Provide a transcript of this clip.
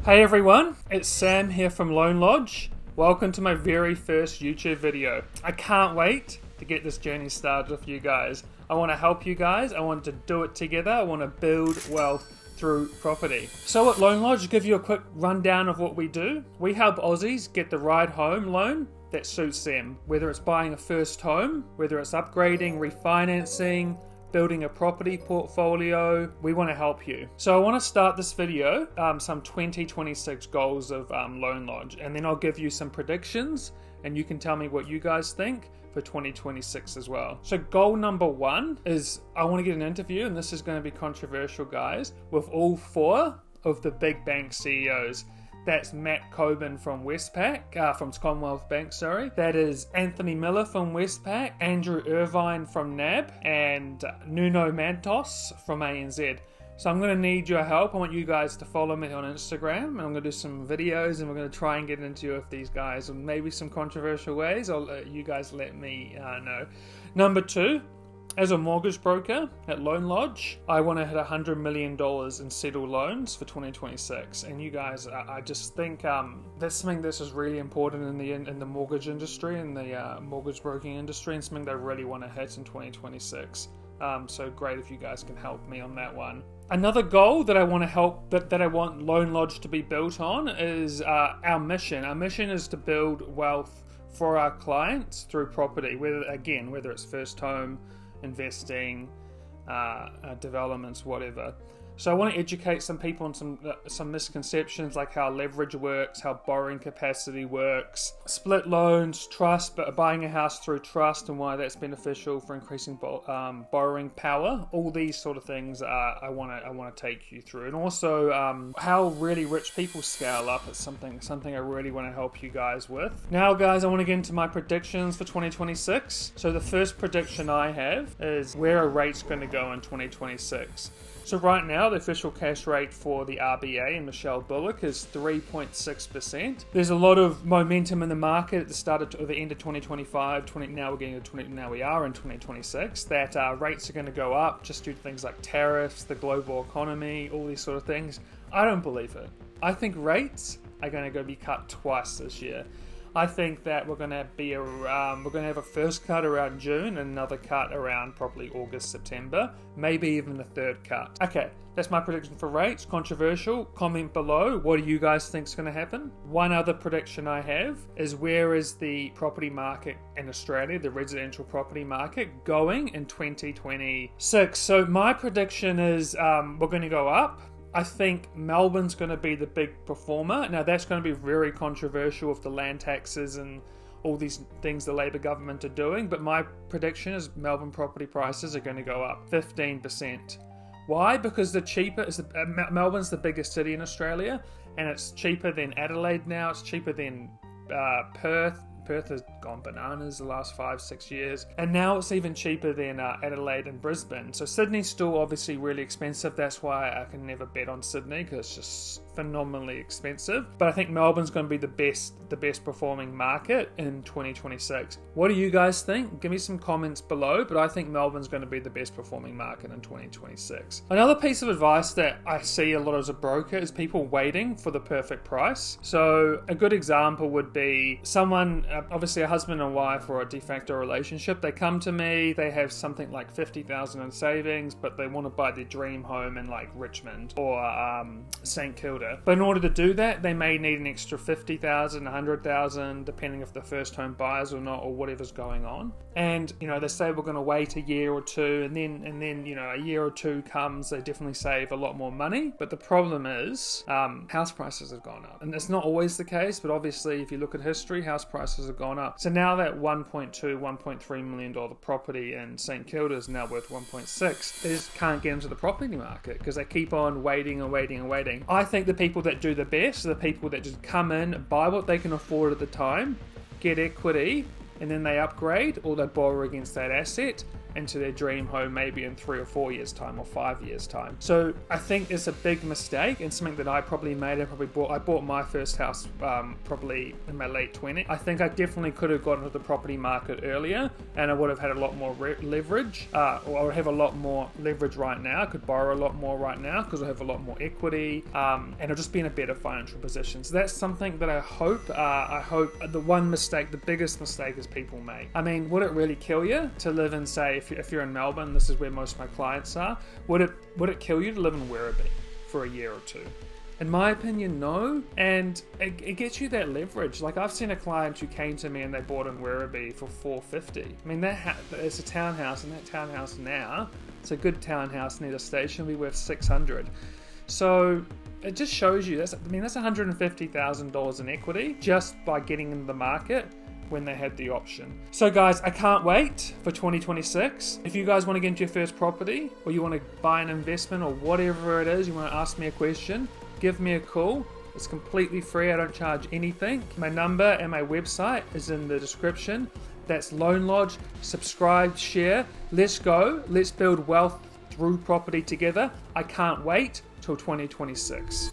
Hey everyone, it's Sam here from Loan Lodge. Welcome to my very first YouTube video. I can't wait to get this journey started with you guys. I want to help you guys, I want to do it together, I want to build wealth through property. So at Loan Lodge, to give you a quick rundown of what we do, we help Aussies get the right home loan that suits them. Whether it's buying a first home, whether it's upgrading, refinancing, building a property portfolio, we want to help you. So I want to start this video, some 2026 goals of Loan Lodge, and then I'll give you some predictions and you can tell me what you guys think for 2026 as well. So goal number one is I want to get an interview, and this is going to be controversial, guys, with all four of the big bank CEOs. That's Matt Coburn from Westpac, from Commonwealth Bank, sorry. That is Anthony Miller from Westpac, Andrew Irvine from NAB, and Nuno Mantos from ANZ. So I'm going to need your help. I want you guys to follow me on Instagram, and I'm going to do some videos, and we're going to try and get into with these guys, and maybe some controversial ways. You guys let me know. Number two, as a mortgage broker at Loan Lodge, I want to hit $100 million in settled loans for 2026. And you guys, I just think that's something that's just really important in the mortgage industry, in the mortgage broking industry, and something that I really want to hit in 2026. So great if you guys can help me on that one. Another goal that I want to help, that I want Loan Lodge to be built on is our mission. Our mission is to build wealth for our clients through property, whether it's first home, investing, developments, whatever. So I want to educate some people on some misconceptions, like how leverage works, how borrowing capacity works, split loans, trust, but buying a house through trust, and why that's beneficial for increasing borrowing power. All these sort of things I want to take you through, and also how really rich people scale up. It's something I really want to help you guys with. Now, guys, I want to get into my predictions for 2026. So the first prediction I have is where are rates going to go in 2026. So right now, the official cash rate for the RBA and Michelle Bullock is 3.6%. There's a lot of momentum in the market at the start of the end of 2025. Now we are in 2026. That rates are going to go up just due to things like tariffs, the global economy, all these sort of things. I don't believe it. I think rates are going to be cut twice this year. I think that we're going to have a first cut around June and another cut around probably August, September, maybe even the third cut. Okay, that's my prediction for rates. Controversial. Comment below. What do you guys think is going to happen? One other prediction I have is where is the property market in Australia, the residential property market, going in 2026? So my prediction is we're going to go up. I think Melbourne's going to be the big performer. Now, that's going to be very controversial with the land taxes and all these things the Labor government are doing, but my prediction is Melbourne property prices are going to go up 15%. Why? Because Melbourne's the biggest city in Australia, and it's cheaper than Adelaide now. It's cheaper than Perth. Perth has gone bananas the last 5-6 years, and now it's even cheaper than Adelaide and Brisbane. So Sydney's still obviously really expensive. That's why I can never bet on Sydney, because it's just phenomenally expensive. But I think Melbourne's going to be the best performing market in 2026. What do you guys think? Give me some comments below, but I think Melbourne's going to be the best performing market in 2026. Another piece of advice that I see a lot as a broker is people waiting for the perfect price. So a good example would be someone, obviously a husband and wife or a de facto relationship, they come to me, they have something like $50,000 in savings, but they want to buy their dream home in like Richmond or St Kilda. But in order to do that, they may need an extra $50,000, $100,000, depending if they're first home buyers or not, or whatever's going on. And they say we're going to wait a year or two, and then a year or two comes, they definitely save a lot more money. But the problem is house prices have gone up, and it's not always the case, but obviously if you look at history, house prices have gone up. So now that $1.3 million property in St Kilda is now worth 1.6, they just can't get into the property market because they keep on waiting and waiting and waiting. I think the people that do the best are the people that just come in, buy what they can afford at the time, get equity, and then they upgrade or they borrow against that asset, into their dream home maybe in 3 or 4 years time or 5 years time. So I think it's a big mistake and something that I probably made. I bought my first house probably in my late 20s. I think I definitely could have got into the property market earlier, and I would have had a lot more leverage, or I would have a lot more leverage right now. I could borrow a lot more right now because I have a lot more equity, and I'll just be in a better financial position. So that's something that I hope the biggest mistake is people make. I mean, would it really kill you to live in, say, if you're in Melbourne, this is where most of my clients are, would it kill you to live in Werribee for a year or two? In my opinion, no. And it gets you that leverage. Like, I've seen a client who came to me and they bought in Werribee for $450. I mean, it's a townhouse, and that townhouse now, it's a good townhouse near the station, will be worth $600. So it just shows you that's $150,000 in equity just by getting into the market when they had the option. So guys, I can't wait for 2026. If you guys want to get into your first property, or you want to buy an investment, or whatever it is, you want to ask me a question, give me a call. It's completely free. I don't charge anything. My number and my website is in the description. That's Loan Lodge. Subscribe, share. Let's go. Let's build wealth through property together. I can't wait till 2026.